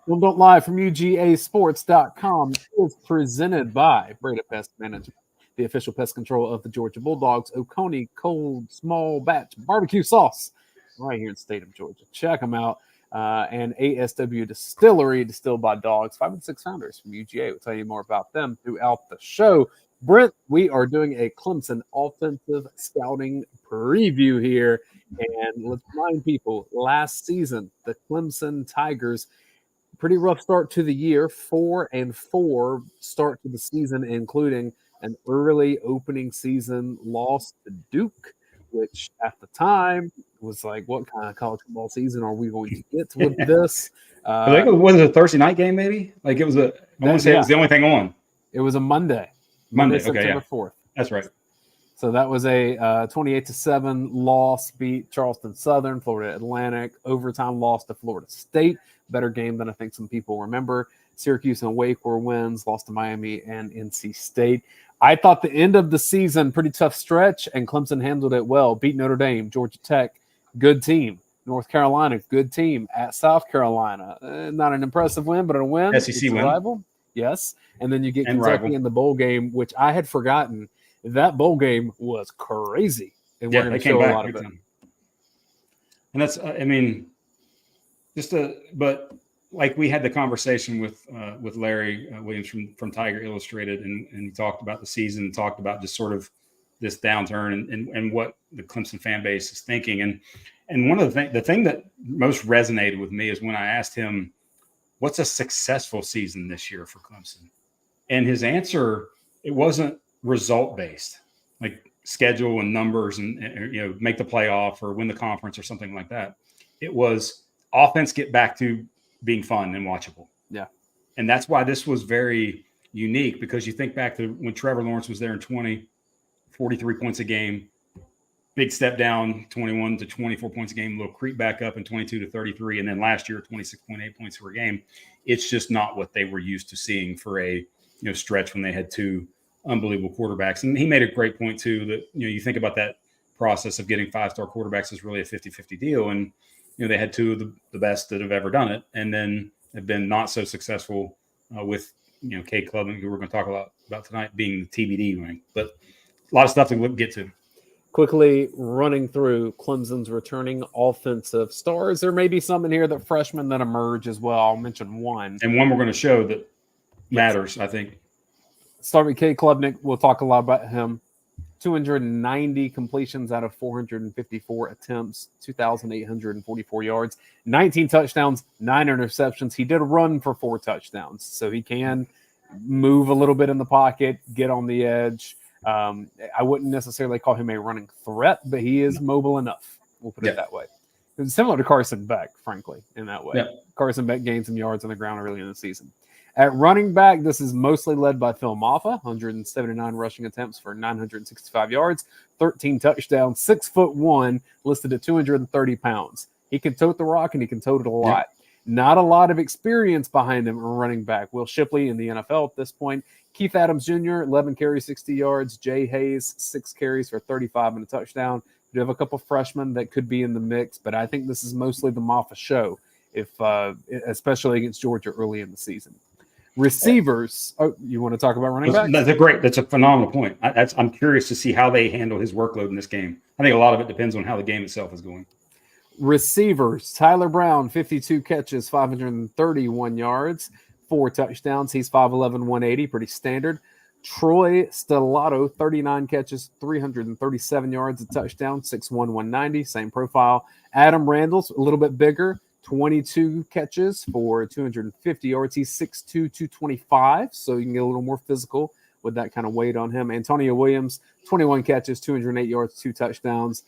Well, Don't Lie from UGAsports.com is presented by Breda Pest Management, the official pest control of the Georgia Bulldogs. Oconee cold small batch barbecue sauce right here in the state of Georgia. Check them out. And ASW Distillery, distilled by dogs. 5 and 6 founders from UGA. We'll tell you more about them throughout the show. Brent, we are doing a Clemson offensive scouting preview here. And let's remind people, last season, the Clemson Tigers, pretty rough start to the year, 4-4 start to the season, including an early opening season loss to Duke, which at the time was like, what kind of college football season are we going to get with this? I think was it a Thursday night game, maybe? Like it was I want to say it was the only thing on. It was a Monday, September 4th. That's right. So that was a 28-7 loss, beat Charleston Southern, Florida Atlantic, overtime loss to Florida State. Better game than I think some people remember. Syracuse and Wake were wins, lost to Miami and NC State. I thought the end of the season, pretty tough stretch, and Clemson handled it well. Beat Notre Dame, Georgia Tech, good team. North Carolina, good team. At South Carolina, not an impressive win, but a win. SEC win. Rival. Yes. And then you get Kentucky in the bowl game, which I had forgotten. That bowl game was crazy. And we're going to show a lot of it. And that's, but like we had the conversation with Larry Williams from Tiger Illustrated, and he talked about the season, talked about just sort of this downturn and what the Clemson fan base is thinking. And one of the thing that most resonated with me is when I asked him, what's a successful season this year for Clemson? And his answer, it wasn't result-based, like schedule and numbers and make the playoff or win the conference or something like that. It was offense get back to being fun and watchable. Yeah. And that's why this was very unique, because you think back to when Trevor Lawrence was there in 43 points a game, big step down, 21 to 24 points a game, little creep back up in 22 to 33. And then last year, 26.8 points per game. It's just not what they were used to seeing for a stretch when they had two unbelievable quarterbacks. And he made a great point too, that, you think about that process of getting 5-star quarterbacks is really a 50-50 deal. And, they had two of the best that have ever done it, and then have been not so successful with, Cade Klubnik, who we're going to talk about tonight, being the TBD rank. But a lot of stuff to get to. Quickly running through Clemson's returning offensive stars. There may be some in here that freshmen that emerge as well. I'll mention one. And one we're going to show that matters, I think. Start with Cade Klubnik. We'll talk a lot about him. 290 completions out of 454 attempts, 2,844 yards, 19 touchdowns, 9 interceptions. He did run for 4 touchdowns, so he can move a little bit in the pocket, get on the edge. I wouldn't necessarily call him a running threat, but he is mobile enough. We'll put it that way. It's similar to Carson Beck, frankly, in that way. Yeah. Carson Beck gained some yards on the ground early in the season. At running back, this is mostly led by Phil Maffa, 179 rushing attempts for 965 yards, 13 touchdowns, 6'1", listed at 230 pounds. He can tote the rock, and he can tote it a lot. Yeah. Not a lot of experience behind him running back. Will Shipley in the NFL at this point. Keith Adams Jr., 11 carries, 60 yards. Jay Hayes, 6 carries for 35 and a touchdown. We have a couple freshmen that could be in the mix, but I think this is mostly the Maffa show, especially against Georgia early in the season. Receivers. Oh, you want to talk about running backs? That's a phenomenal point. I'm curious to see how they handle his workload in this game. I think a lot of it depends on how the game itself is going. Receivers. Tyler Brown, 52 catches, 531 yards, 4 touchdowns. He's 5'11", 180, pretty standard. Troy Stellato, 39 catches, 337 yards, a touchdown, 6'1", 190, same profile. Adam Randall's a little bit bigger. 22 catches for 250 yards. He's 6'2", 225, so you can get a little more physical with that kind of weight on him. Antonio Williams, 21 catches, 208 yards, 2 touchdowns.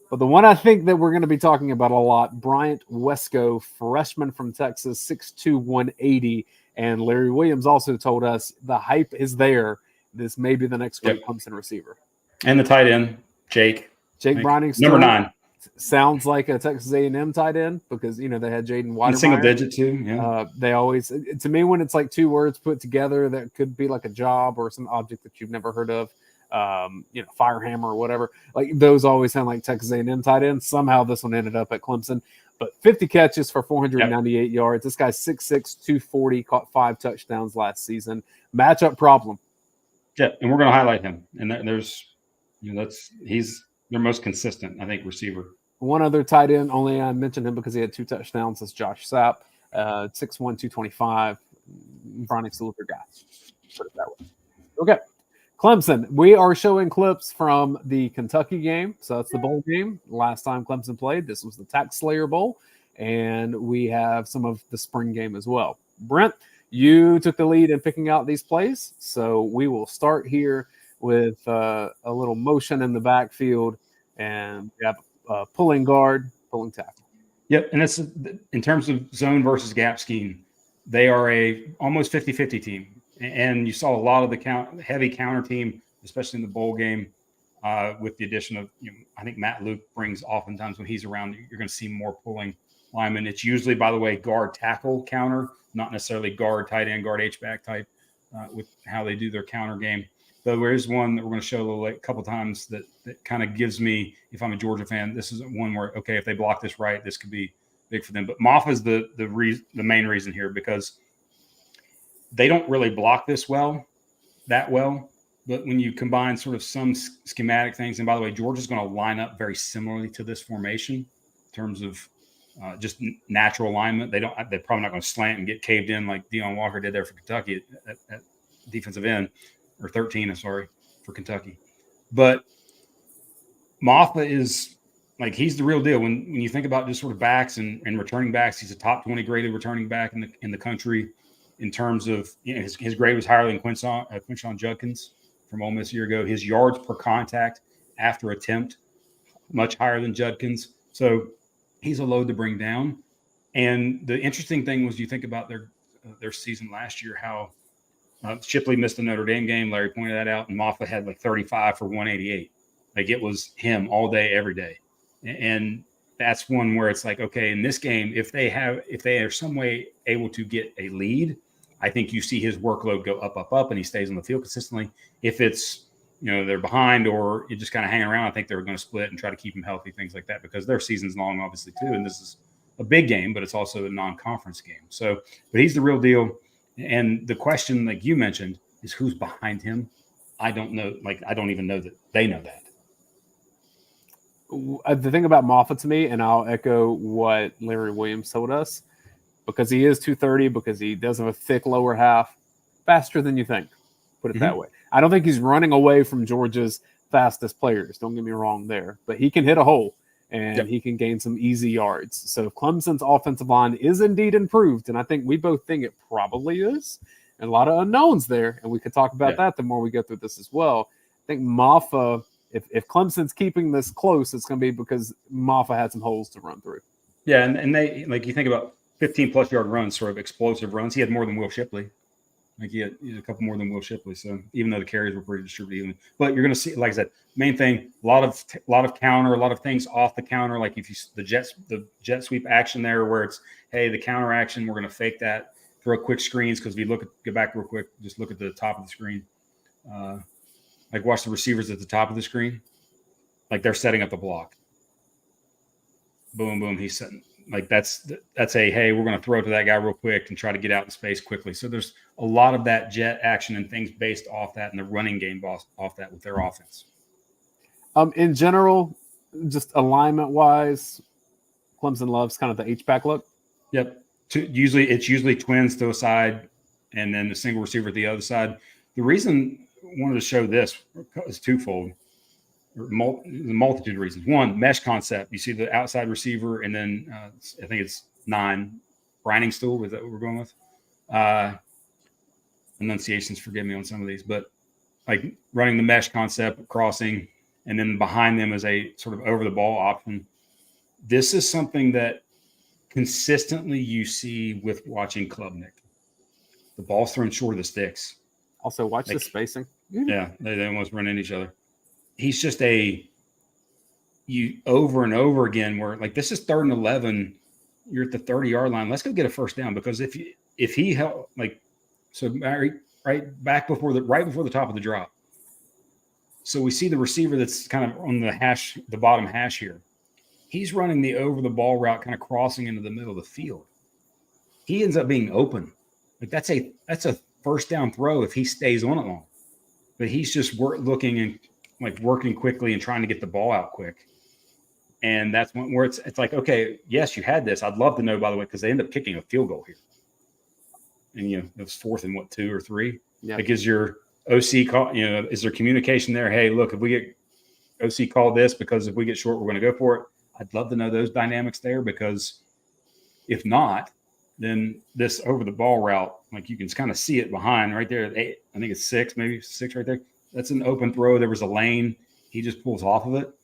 But the one I think that we're going to be talking about a lot, Bryant Wesco, freshman from Texas, 6'2", 180. And Larry Williams also told us the hype is there. This may be the next great Clemson receiver. And the tight end, Jake Browning. Number 9. Sounds like a Texas A&M tight end because, they had Jaden Weidermeyer. Single digit too, yeah. They always, to me, when it's like 2 words put together, that could be like a job or some object that you've never heard of, Firehammer or whatever. Like those always sound like Texas A&M tight ends. Somehow this one ended up at Clemson. But 50 catches for 498 yards. This guy's 6'6", 240, caught 5 touchdowns last season. Matchup problem. Yeah, and we're going to highlight him. And there's, he's their most consistent, I think, receiver. One other tight end, only I mentioned him because he had 2 touchdowns, is Josh Sapp, 6'1", 225. Bronny's still a good guy. Put it that way. Okay. Clemson, we are showing clips from the Kentucky game. So that's the bowl game. Last time Clemson played, this was the Tax Slayer Bowl. And we have some of the spring game as well. Brent, you took the lead in picking out these plays. So we will start here with a little motion in the backfield. And we have a pulling guard, pulling tackle. Yep. And it's in terms of zone versus gap scheme, they are a almost 50-50 team. And you saw a lot of the heavy counter team, especially in the bowl game, with the addition of, I think Matt Luke brings oftentimes when he's around, you're going to see more pulling linemen. It's usually, by the way, guard tackle counter, not necessarily guard tight end, guard H-back type with how they do their counter game. But there is one that we're going to show a couple times that kind of gives me, if I'm a Georgia fan, this is one where, okay, if they block this right, this could be big for them. But Moff is the main reason here because they don't really block this that well. But when you combine sort of some schematic things, and by the way, Georgia's going to line up very similarly to this formation in terms of just natural alignment. They're probably not going to slant and get caved in like Deion Walker did there for Kentucky at defensive end, or 13, I'm sorry, for Kentucky. But Moffa is like, he's the real deal. When you think about just sort of backs and returning backs, he's a top 20 graded returning back in the country. In terms of, his grade was higher than Quinshon Judkins from Ole Miss a year ago. His yards per contact after attempt, much higher than Judkins. So he's a load to bring down. And the interesting thing was, you think about their season last year, how Shipley missed the Notre Dame game. Larry pointed that out. And Moffa had like 35 for 188. Like, it was him all day, every day. And that's one where it's like, okay, in this game, if they are some way able to get a lead, I think you see his workload go up, and he stays on the field consistently. If it's, they're behind or you just kind of hanging around, I think they're going to split and try to keep him healthy, things like that, because their season's long, obviously, too. And this is a big game, but it's also a non-conference game. So, but he's the real deal. And the question, like you mentioned, is who's behind him? I don't know. Like, I don't even know that they know that. The thing about Moffa to me, and I'll echo what Larry Williams told us, because he is 230, because he does have a thick lower half, faster than you think. Put it that way. I don't think he's running away from Georgia's fastest players. Don't get me wrong there. But he can hit a hole, and he can gain some easy yards. So if Clemson's offensive line is indeed improved, and I think we both think it probably is, and a lot of unknowns there, and we could talk about that the more we go through this as well. I think Moffa, if Clemson's keeping this close, it's going to be because Moffa had some holes to run through. Yeah, and they, like, you think about 15-plus yard runs, sort of explosive runs. He had more than Will Shipley. Like, he had a couple more than Will Shipley. So even though the carries were pretty distributed, but you're going to see, like I said, main thing, a lot of counter, a lot of things off the counter. Like if you the jet sweep action there, where it's, hey, the counter action, we're going to fake that, throw quick screens, because if you go back real quick, just look at the top of the screen. Like, watch the receivers at the top of the screen. Like, they're setting up the block. Boom, boom. He's setting. Like, that's a, hey, we're going to throw it to that guy real quick and try to get out in space quickly. So there's a lot of that jet action and things based off that, and the running game off that with their offense. In general, just alignment-wise, Clemson loves kind of the H-back look. Yep. It's usually twins to a side and then the single receiver at the other side. The reason I wanted to show this is twofold. A multitude of reasons. One, mesh concept. You see the outside receiver, and then I think it's 9 grinding stool. Is that what we're going with? Enunciations, forgive me on some of these, but like running the mesh concept, crossing, and then behind them is a sort of over the ball option. This is something that consistently you see with watching Klubnik. The ball's thrown short of the sticks. Also, watch the spacing. Yeah, they almost run into each other. He's just you over and over again where, like, this is 3rd and 11, you're at the 30-yard line. Let's go get a first down, because if he held, like, so right before the top of the drop. So we see the receiver that's kind of on the bottom hash here. He's running the over the ball route, kind of crossing into the middle of the field. He ends up being open. Like that's a first down throw if he stays on it long. But he's just looking and like working quickly and trying to get the ball out quick. And that's where it's like, okay, yes, you had this. I'd love to know, by the way, because they end up kicking a field goal here. And, it was 4th and 2 or 3. Yeah. Like, is your OC call, is there communication there? Hey, look, if we get OC called this because if we get short, we're going to go for it. I'd love to know those dynamics there, because if not, then this over the ball route, like you can kind of see it behind right there. 8, I think it's 6, maybe 6 right there. That's an open throw. There was a lane. He just pulls off of it.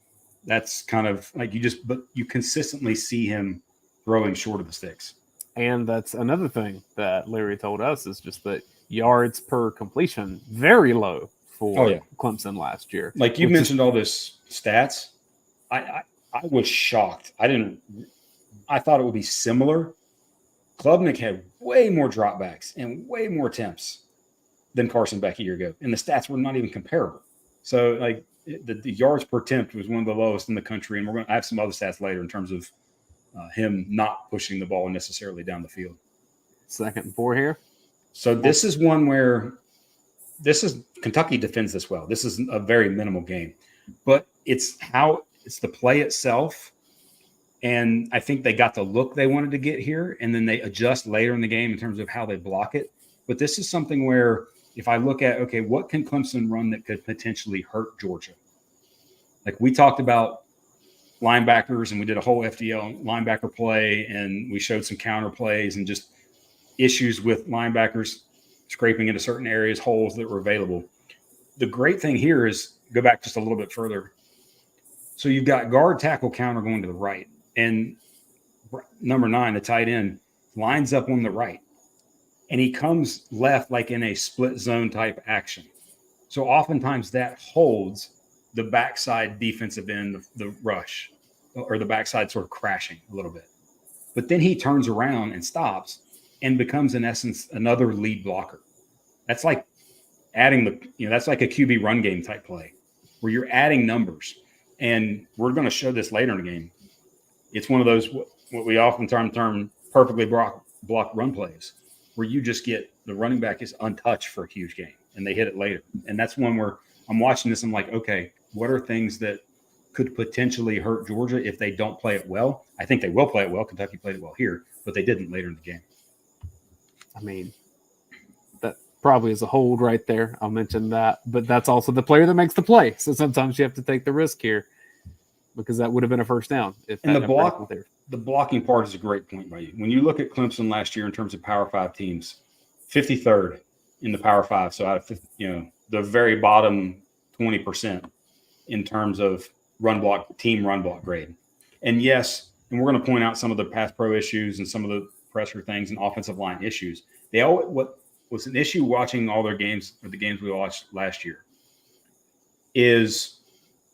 That's kind of like but you consistently see him throwing short of the sticks. And that's another thing that Larry told us, is just that yards per completion, very low for Clemson last year. Like you mentioned all this stats. I was shocked. I thought it would be similar. Klubnik had way more dropbacks and way more attempts than Carson Beck a year ago. And the stats were not even comparable. So like the yards per attempt was one of the lowest in the country. And I have some other stats later in terms of him not pushing the ball necessarily down the field. 2nd and 4 here. So this is one where Kentucky defends this well. This is a very minimal game, but it's the play itself. And I think they got the look they wanted to get here, and then they adjust later in the game in terms of how they block it. But this is something where if I look at, okay, what can Clemson run that could potentially hurt Georgia? Like we talked about linebackers, and we did a whole FDL linebacker play, and we showed some counter plays and just issues with linebackers scraping into certain areas, holes that were available. The great thing here is go back just a little bit further. So you've got guard tackle counter going to the right, and number 9, the tight end, lines up on the right, and he comes left like in a split zone type action. So oftentimes that holds the backside defensive end, the rush, or the backside sort of crashing a little bit. But then he turns around and stops and becomes, in essence, another lead blocker. That's like adding that's like a QB run game type play where you're adding numbers. And we're going to show this later in the game. It's one of those, what we often term perfectly block run plays, where you just get the running back is untouched for a huge game, and they hit it later. And that's one where I'm watching this. I'm like, okay, what are things that could potentially hurt Georgia if they don't play it well? I think they will play it well. Kentucky played it well here, but they didn't later in the game. I mean, that probably is a hold right there. I'll mention that. But that's also the player that makes the play. So sometimes you have to take the risk here, because that would have been a first down. And the blocking part is a great point by you. When you look at Clemson last year in terms of Power 5 teams, 53rd in the Power 5. So out of the very bottom 20% in terms of team run block grade. And yes, and we're going to point out some of the pass pro issues and some of the pressure things and offensive line issues. What was an issue watching all their games, or the games we watched last year, is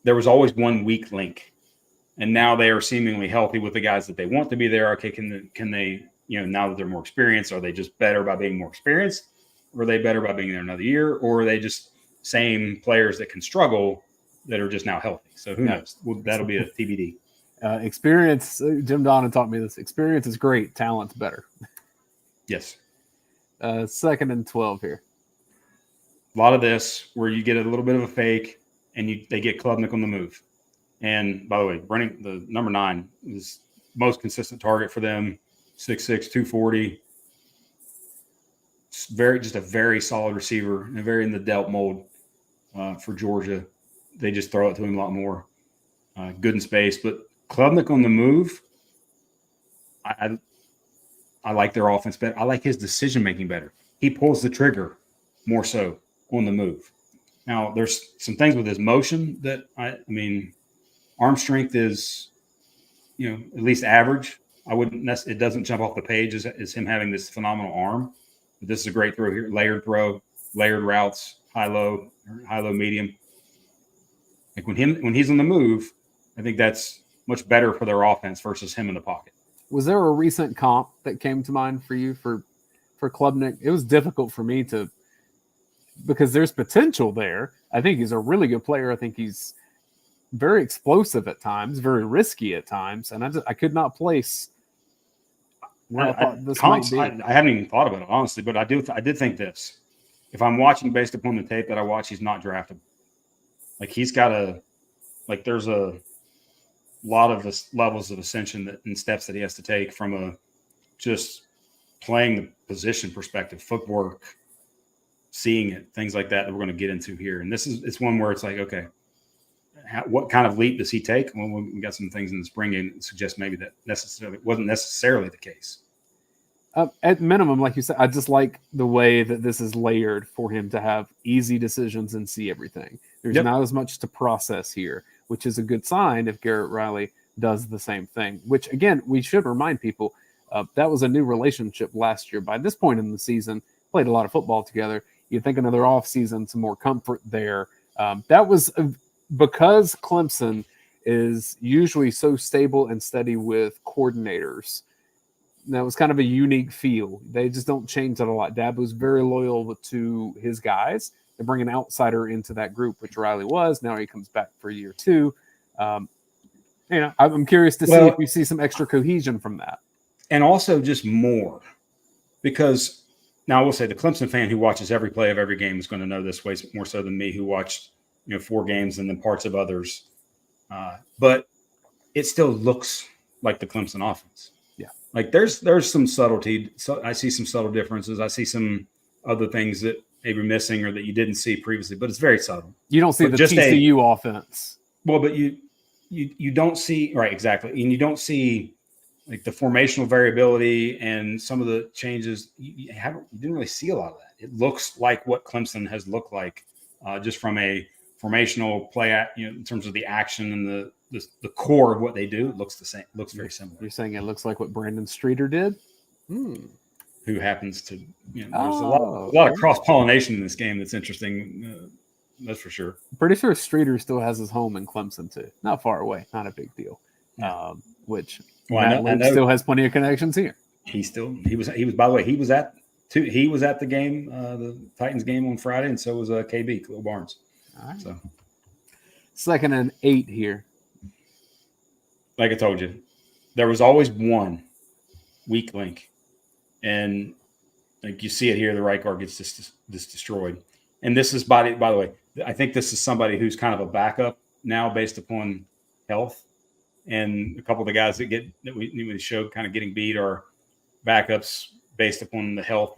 there was always one weak link. And now they are seemingly healthy with the guys that they want to be there. Okay, can they, now that they're more experienced, are they just better by being more experienced? Or are they better by being there another year? Or are they just same players that can struggle that are just now healthy? So who knows? Well, that'll be a TBD. Experience, Jim Donnan taught me this. Experience is great. Talent's better. Yes. 2nd and 12 here. A lot of this where you get a little bit of a fake, and they get Klubnik on the move. And by the way, Brent, the number 9, is most consistent target for them. 6'6", 240. It's just a very solid receiver, and very in the dealt mold for Georgia. They just throw it to him a lot more. Good in space, but Klubnik on the move. I like their offense better. I like his decision making better. He pulls the trigger more so on the move. Now, there's some things with his motion that arm strength is, at least average. It doesn't jump off the page as him having this phenomenal arm. But this is a great throw here. Layered throw, layered routes, high-low, medium. Like when he's on the move, I think that's much better for their offense versus him in the pocket. Was there a recent comp that came to mind for you for Klubnik? It was difficult for me because there's potential there. I think he's a really good player. I think he's very explosive at times, very risky at times, and I could not place where I thought this might be. I haven't even thought about it, honestly, but I did think this. If I'm watching based upon the tape that I watch, he's not draftable. Like he's got there's a lot of levels of ascension and steps that he has to take from a just playing the position perspective, footwork, seeing it, things like that we're going to get into here. And it's one where it's like, okay, what kind of leap does he take? Well, we got some things in the spring game that suggest maybe that wasn't necessarily the case. At minimum, like you said, I just like the way that this is layered for him to have easy decisions and see everything. There's not as much to process here, which is a good sign if Garrett Riley does the same thing, which, again, we should remind people that was a new relationship last year. By this point in the season, played a lot of football together. You'd think another offseason, some more comfort there. That was because Clemson is usually so stable and steady with coordinators. That was kind of a unique feel. They just don't change that a lot. Dab was very loyal to his guys. They bring an outsider into that group, which Riley was. Now he comes back for year 2. I'm curious to see if we see some extra cohesion from that. And also just more. Because now I will say the Clemson fan who watches every play of every game is going to know this way more so than me who watched 4 games and then parts of others. But it still looks like the Clemson offense. Like there's some subtlety. So I see some subtle differences. I see some other things that maybe missing or that you didn't see previously, but it's very subtle. You don't see the TCU offense. Well, but you don't see right exactly, and you don't see like the formational variability and some of the changes. You didn't really see a lot of that. It looks like what Clemson has looked like, just from a formational play in terms of the action and the core of what they do. It looks the same. Looks very similar. You're saying it looks like what Brandon Streeter did? Who happens to, there's a lot of cross-pollination in this game that's interesting. That's for sure. I'm pretty sure Streeter still has his home in Clemson too. Not far away. Not a big deal. Which I know still has plenty of connections here. He was, by the way, he was at the game, the Titans game on Friday. And so was KB, Khalil Barnes. All right. So 2nd and 8 here. Like I told you, there was always one weak link. And like you see it here, the right guard gets this destroyed. And this is, by the way, I think this is somebody who's kind of a backup now based upon health. And a couple of the guys that we showed kind of getting beat are backups based upon the health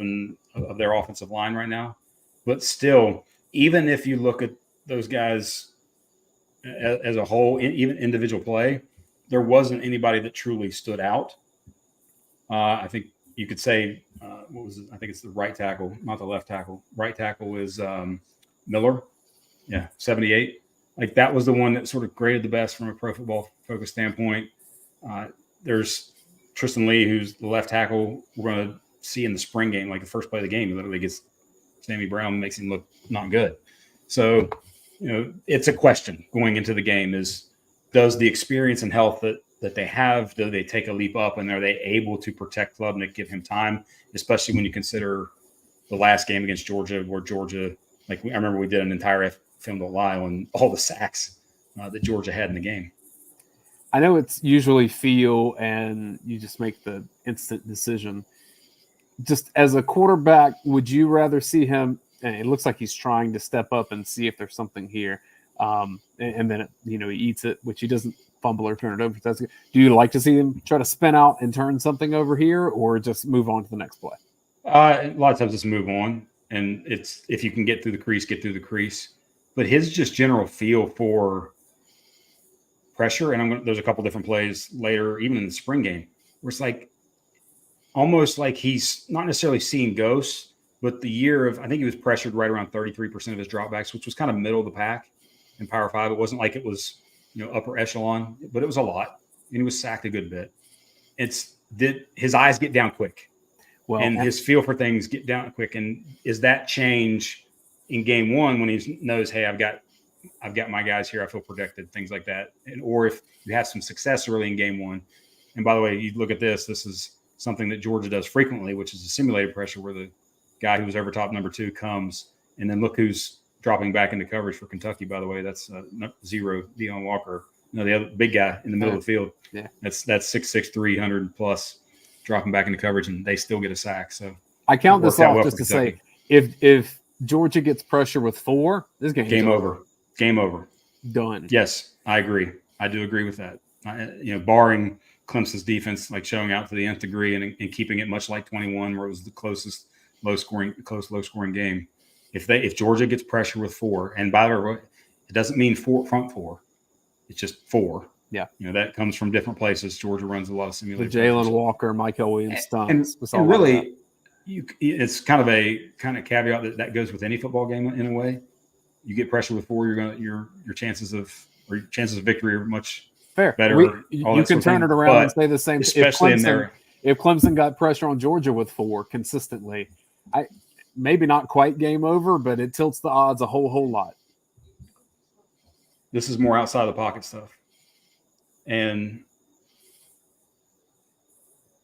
of their offensive line right now. But still, even if you look at those guys as a whole, even individual play, there wasn't anybody that truly stood out. I think you could say, what was it? I think it's the right tackle, not the left tackle. Right tackle is Miller. Yeah, 78. Like that was the one that sort of graded the best from a Pro Football Focus standpoint. There's Tristan Lee, who's the left tackle we're going to see in the spring game, like the first play of the game. He literally gets Sammy Brown, makes him look not good. So, it's a question going into the game is, does the experience and health that they have, do they take a leap up, and are they able to protect Klubnik, give him time, especially when you consider the last game against Georgia, where Georgia, I remember we did an entire Film Don't Lie on all the sacks that Georgia had in the game. I know it's usually feel and you just make the instant decision. Just as a quarterback, would you rather see him, and it looks like he's trying to step up and see if there's something here, and then he eats it, which he doesn't fumble or turn it over. That's good. Do you like to see him try to spin out and turn something over here, or just move on to the next play? A lot of times it's move on, and it's if you can get through the crease, get through the crease. But his just general feel for pressure, and there's a couple different plays later, even in the spring game, where it's like almost like he's not necessarily seeing ghosts, but the year of, I think he was pressured right around 33% of his dropbacks, which was kind of middle of the pack in Power 5. It wasn't like it was, upper echelon, but it was a lot. And he was sacked a good bit. His eyes get down quick. Well, and his feel for things get down quick. And is that change in game one when he knows, hey, I've got my guys here, I feel protected, things like that. Or if you have some success early in game one. And by the way, you look at this is something that Georgia does frequently, which is a simulated pressure where the guy who was over top number 2 comes, and then look who's dropping back into coverage for Kentucky, by the way. That's 0, Deion Walker. The other big guy in the middle of the field. Yeah. That's 6'6", 300 plus, dropping back into coverage, and they still get a sack. So I count this off just to say, if Georgia gets pressure with 4, this game over. Game over. Done. Yes, I agree. I do agree with that. Barring Clemson's defense like showing out to the nth degree and keeping it much like 21, where it was the close low scoring game. If Georgia gets pressure with 4, and by the way, it doesn't mean front 4. It's just 4. Yeah. That comes from different places. Georgia runs a lot of simulated. Jalen Walker, Michael Williams stunts. And really, it's kind of a caveat that goes with any football game in a way. You get pressure with 4, your chances of victory are much better. You can turn it around and say the same. Especially if Clemson got pressure on Georgia with 4 consistently, maybe not quite game over, but it tilts the odds a whole lot. This is more outside the pocket stuff. And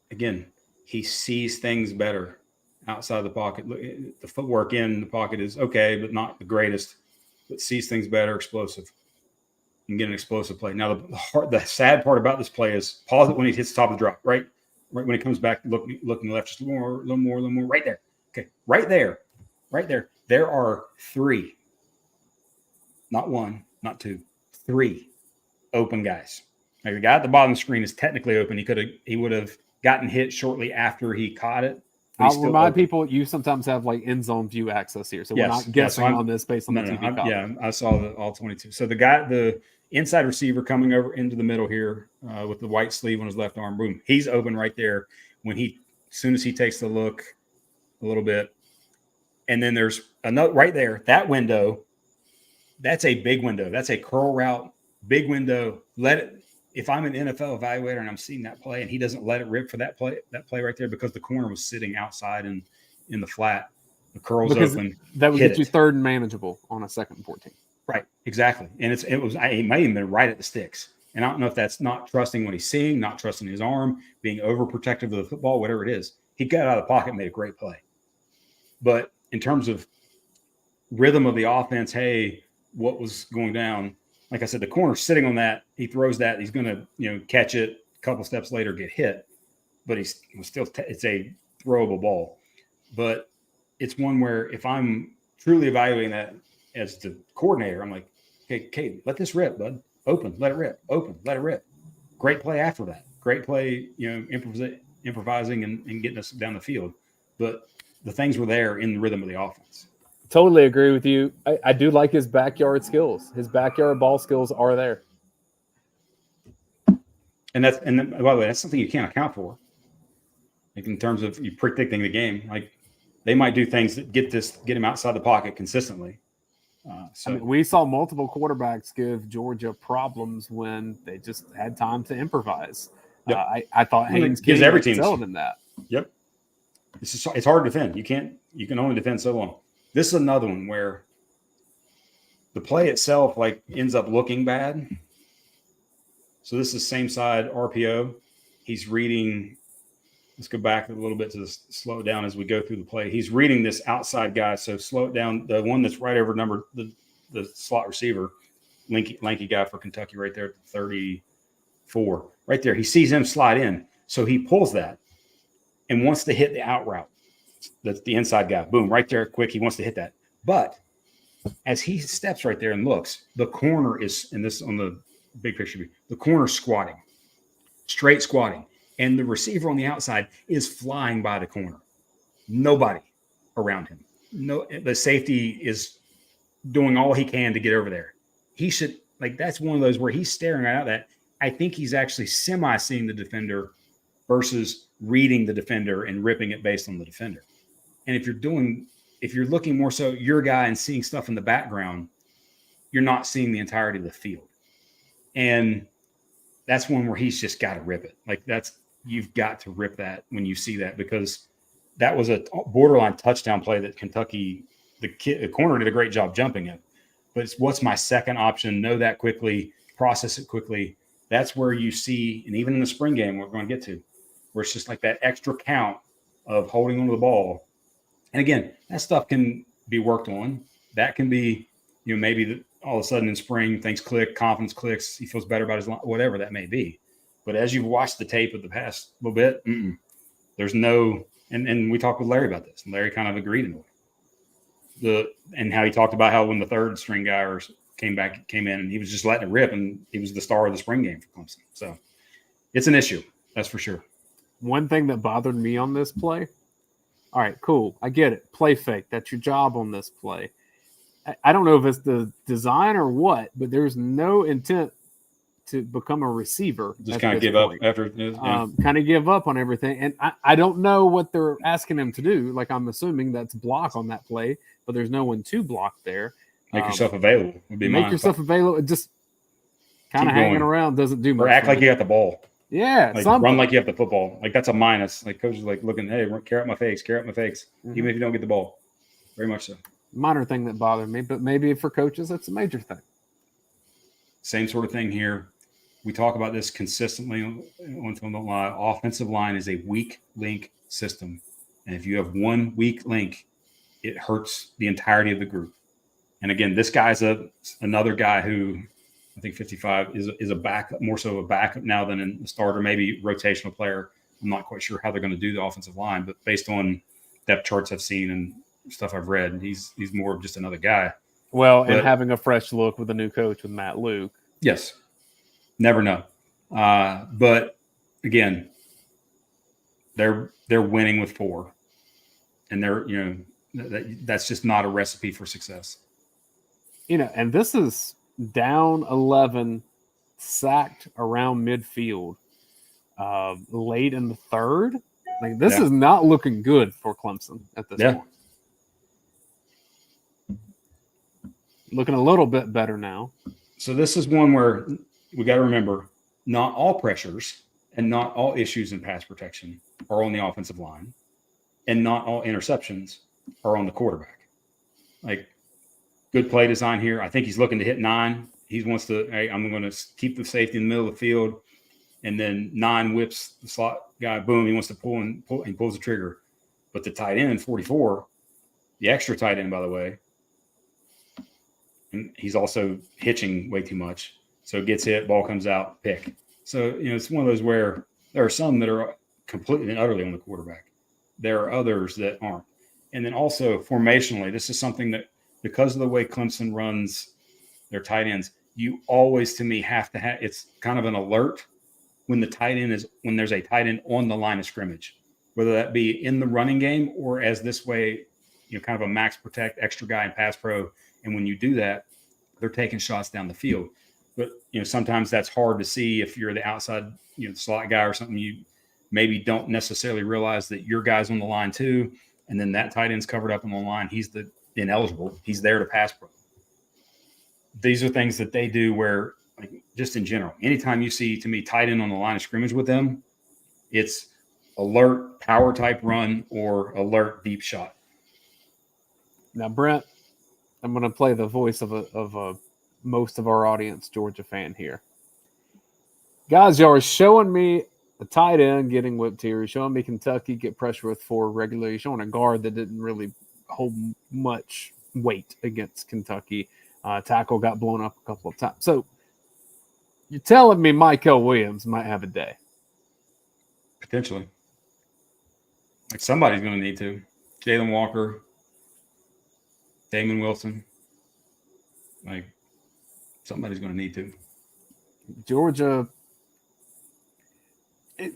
again, he sees things better outside the pocket. The footwork in the pocket is okay, but not the greatest, but sees things better, explosive. You can get an explosive play. Now, the sad part about this play is pause it when he hits the top of the drop, right when he comes back, looking left, just a little more, right there. Okay, right there. There are 3, not 1, not 2, 3 open guys. Like the guy at the bottom of the screen is technically open. He would have gotten hit shortly after he caught it. I'll remind people you sometimes have like end zone view access here, so we're not guessing on this based on the TV call. Yeah, I saw all 22. So the inside receiver coming over into the middle here with the white sleeve on his left arm, boom, he's open right there. As soon as he takes the look a little bit, and then there's another right there. That window, that's a big window. That's a curl route, big window. If I'm an NFL evaluator and I'm seeing that play and he doesn't let it rip for that play right there because the corner was sitting outside in the flat, the curl's open. That would get you 3rd and manageable on a 2nd and 14. Right, exactly. And it may have been right at the sticks. And I don't know if that's not trusting what he's seeing, not trusting his arm, being overprotective of the football, whatever it is. He got out of the pocket and made a great play. But in terms of rhythm of the offense, what was going down? Like I said, the corner's sitting on that. He throws that. He's going to, catch it a couple steps later, get hit. But it's a throwable ball. But it's one where if I'm truly evaluating that as the coordinator, I'm like, okay, Cade, let this rip, bud. Open, let it rip. Open, let it rip. Great play after that. Great play, improvising and getting us down the field. But the things were there in the rhythm of the offense. Totally agree with you. I do like his backyard skills. His backyard ball skills are there. And by the way, that's something you can't account for. Like in terms of you predicting the game, like they might do things that get him outside the pocket consistently. We saw multiple quarterbacks give Georgia problems when they just had time to improvise. Yep. I thought Haynes gives every team excelled in that. Yep. It's hard to defend. You can only defend so long. This is another one where the play itself ends up looking bad. So this is same side RPO. He's reading. Let's go back a little bit to slow it down as we go through the play. He's reading this outside guy. So slow it down. The one that's right over the slot receiver, lanky guy for Kentucky right there, 34. Right there. He sees him slide in. So he pulls that and wants to hit the out route. That's the inside guy. Boom, right there, quick. He wants to hit that. But as he steps right there and looks, the corner is, and this on the big picture, the corner squatting, straight squatting. And the receiver on the outside is flying by the corner. Nobody around him. No, the safety is doing all he can to get over there. He should, that's one of those where he's staring right at that. I think he's actually semi-seeing the defender versus reading the defender and ripping it based on the defender. And if you're looking more so your guy and seeing stuff in the background, you're not seeing the entirety of the field. And that's one where he's just got to rip it. You've got to rip that when you see that, because that was a borderline touchdown play that Kentucky, the corner did a great job jumping it. But it's what's my second option? Know that quickly, process it quickly. That's where you see, and even in the spring game we're going to get to, where it's just like that extra count of holding onto the ball. And again, that stuff can be worked on. That can be maybe all of a sudden in spring things click, confidence clicks, he feels better about his line, whatever that may be. But as you've watched the tape of the past little bit, there's no, and we talked with Larry about this, and Larry kind of agreed in a way. And how he talked about how when the third string guy came in, and he was just letting it rip, and he was the star of the spring game for Clemson. So it's an issue, that's for sure. One thing that bothered me on this play, all right, cool, I get it. Play fake, that's your job on this play. I don't know if it's the design or what, but there's no intent to become a receiver. Just kind of give up after. Kind of give up on everything. And I don't know what they're asking him to do. Like, I'm assuming that's block on that play, but there's no one to block there. Make yourself available. Would be make yourself available. Just kind of hanging around doesn't do much. Or act like you got the ball. Yeah, like run like you have the football. Like that's a minus. Like coach is like looking, hey, carrot my fakes, even if you don't get the ball. Very much so. Minor thing that bothered me, but maybe for coaches, that's a major thing. Same sort of thing here. We talk about this consistently on Film Don't Lie. Offensive line is a weak link system. And if you have one weak link, it hurts the entirety of the group. And again, this guy's another guy who I think 55 is a backup, more so a backup now than a starter, maybe rotational player. I'm not quite sure how they're going to do the offensive line, but based on depth charts I've seen and stuff I've read, he's more of just another guy. Well, and having a fresh look with a new coach with Matt Luke. Yes. Never know. But again, they're winning with 4. And that's just not a recipe for success. And this is down 11, sacked around midfield, late in the third. Like this is not looking good for Clemson at this point. Looking a little bit better now. So this is one where we got to remember, not all pressures and not all issues in pass protection are on the offensive line, and not all interceptions are on the quarterback. Like, good play design here. I think he's looking to hit 9. He wants to, hey, I'm going to keep the safety in the middle of the field, and then 9 whips the slot guy. Boom, he wants to pull and pulls the trigger. But the tight end, 44, the extra tight end, by the way, and he's also hitching way too much. So it gets hit, ball comes out, pick. So, it's one of those where there are some that are completely and utterly on the quarterback. There are others that aren't. And then also formationally, this is something that because of the way Clemson runs their tight ends, you always, to me, have to have, it's kind of an alert when there's a tight end on the line of scrimmage, whether that be in the running game or as this way, kind of a max protect extra guy in pass pro. And when you do that, they're taking shots down the field. But, sometimes that's hard to see if you're the outside, slot guy or something. You maybe don't necessarily realize that your guy's on the line too. And then that tight end's covered up on the line. He's the ineligible. He's there to pass pro. These are things that they do where, like, just in general, anytime you see, to me, tight end on the line of scrimmage with them, it's alert power type run or alert deep shot. Now, Brent, I'm going to play the voice of most of our audience Georgia fan here. Guys, y'all are showing me a tight end getting whipped here. You're showing me Kentucky get pressure with 4 regularly. You're showing a guard that didn't really hold much weight against Kentucky. Tackle got blown up a couple of times. So you're telling me Michael Williams might have a day? Potentially. Like somebody's going to need to. Jalen Walker, Damon Wilson. Like somebody's going to need to. Georgia.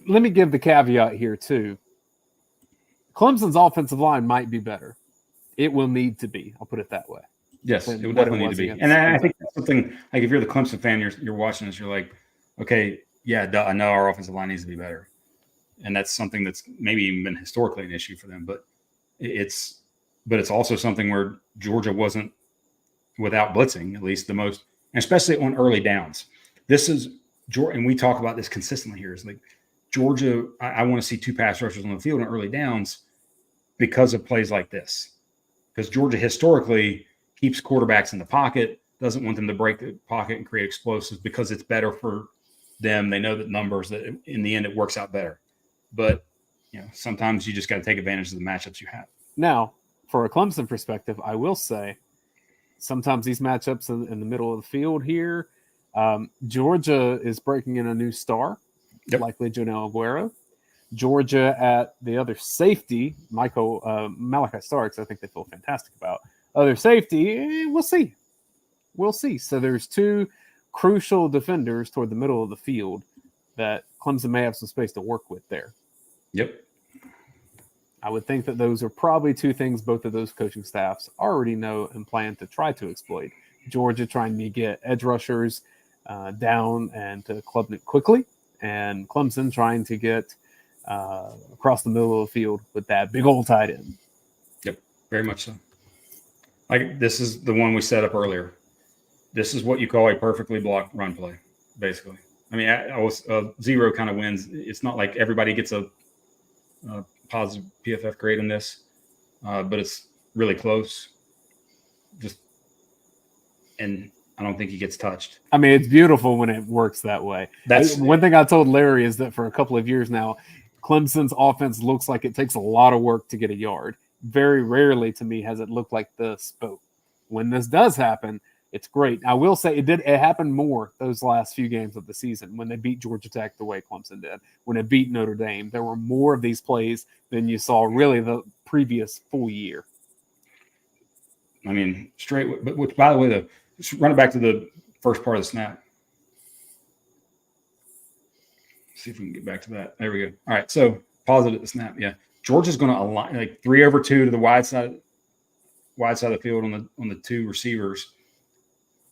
Let me give the caveat here too. Clemson's offensive line might be better. It will need to be. I'll put it that way. Yes, it would definitely need to be. And I think that's something, like if you're the Clemson fan, you're watching this, you're like, okay, yeah, I know our offensive line needs to be better. And that's something that's maybe even been historically an issue for them. But it's also something where Georgia wasn't without blitzing, at least the most, and especially on early downs. This is, and we talk about this consistently here, is like Georgia, I want to see 2 pass rushers on the field on early downs because of plays like this. Because Georgia historically keeps quarterbacks in the pocket, doesn't want them to break the pocket and create explosives because it's better for them. They know that numbers, that in the end it works out better. But sometimes you just got to take advantage of the matchups you have. Now, for a Clemson perspective, I will say sometimes these matchups in the middle of the field here. Georgia is breaking in a new star, likely Jonel Aguero. Georgia at the other safety, Malachi Starks, I think they feel fantastic about. Other safety, we'll see. We'll see. So there's two crucial defenders toward the middle of the field that Clemson may have some space to work with there. Yep. I would think that those are probably two things both of those coaching staffs already know and plan to try to exploit. Georgia trying to get edge rushers down and to Klubnik quickly, and Clemson trying to get across the middle of the field with that big old tight end. Yep, very much so. This is the one we set up earlier. This is what you call a perfectly blocked run play, basically. I mean, I was zero kind of wins. It's not like everybody gets a positive PFF grade in this, but it's really close. And I don't think he gets touched. I mean, it's beautiful when it works that way. That's one thing I told Larry is that for a couple of years now, Clemson's offense looks like it takes a lot of work to get a yard. Very rarely to me has it looked like this, but when this does happen, it's great. I will say it happened more those last few games of the season when they beat Georgia Tech the way Clemson did. When it beat Notre Dame, there were more of these plays than you saw really the previous full year. I mean, but which, by the way, just run it back to the first part of the snap. See if we can get back to that. There we go. All right, so pause it at the snap. Yeah, Georgia's going to align like 3-2 to the wide side of the field on the two receivers.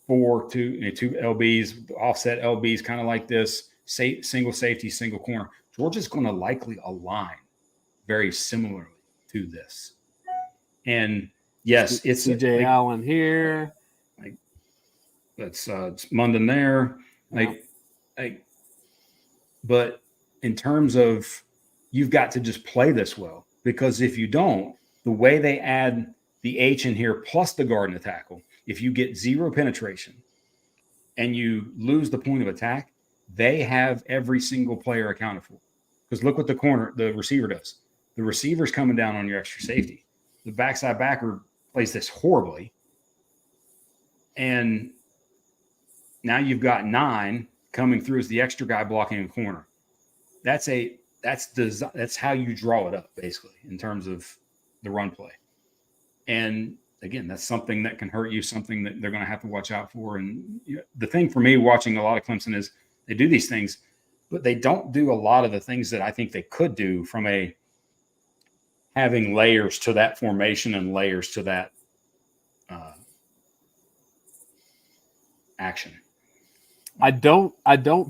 2 LBs, offset LBs, kind of like this, single safety, single corner. Georgia's going to likely align very similarly to this. And yes, it's CJ Allen here. That's it's Munden there. But in terms of you've got to just play this well, because if you don't, the way they add the H in here plus the guard and the tackle, if you get zero penetration and you lose the point of attack, they have every single player accounted for. Because look what the receiver does. The receiver's coming down on your extra safety. The backside backer plays this horribly. And now you've got 9 coming through as the extra guy blocking a corner. That's how you draw it up, basically, in terms of the run play. And again, that's something that can hurt you, something that they're going to have to watch out for. And the thing for me watching a lot of Clemson is they do these things, but they don't do a lot of the things that I think they could do from having layers to that formation and layers to that action. I don't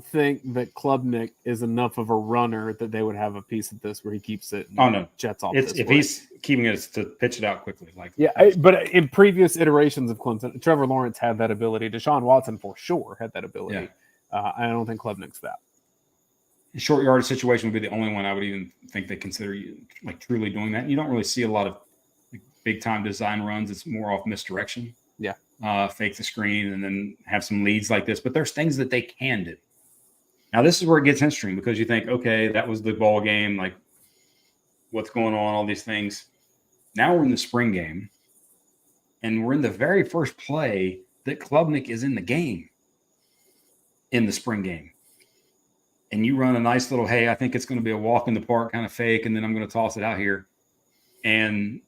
think that Klubnik is enough of a runner that they would have a piece of this where he keeps it. And jets off. He's keeping it to pitch it out quickly, but in previous iterations of Clemson, Trevor Lawrence had that ability. Deshaun Watson for sure had that ability. Yeah. I don't think Klubnik's that. A short yardage situation would be the only one I would even think they consider truly doing that. And you don't really see a lot of big time design runs. It's more off misdirection. Yeah. Fake the screen and then have some leads like this. But there's things that they can do. Now, this is where it gets interesting because you think, okay, that was the ball game. Like, what's going on? All these things. Now we're in the spring game. And we're in the very first play that Klubnik is in the game in the spring game. And you run a nice little, hey, I think it's going to be a walk in the park kind of fake, and then I'm going to toss it out here. And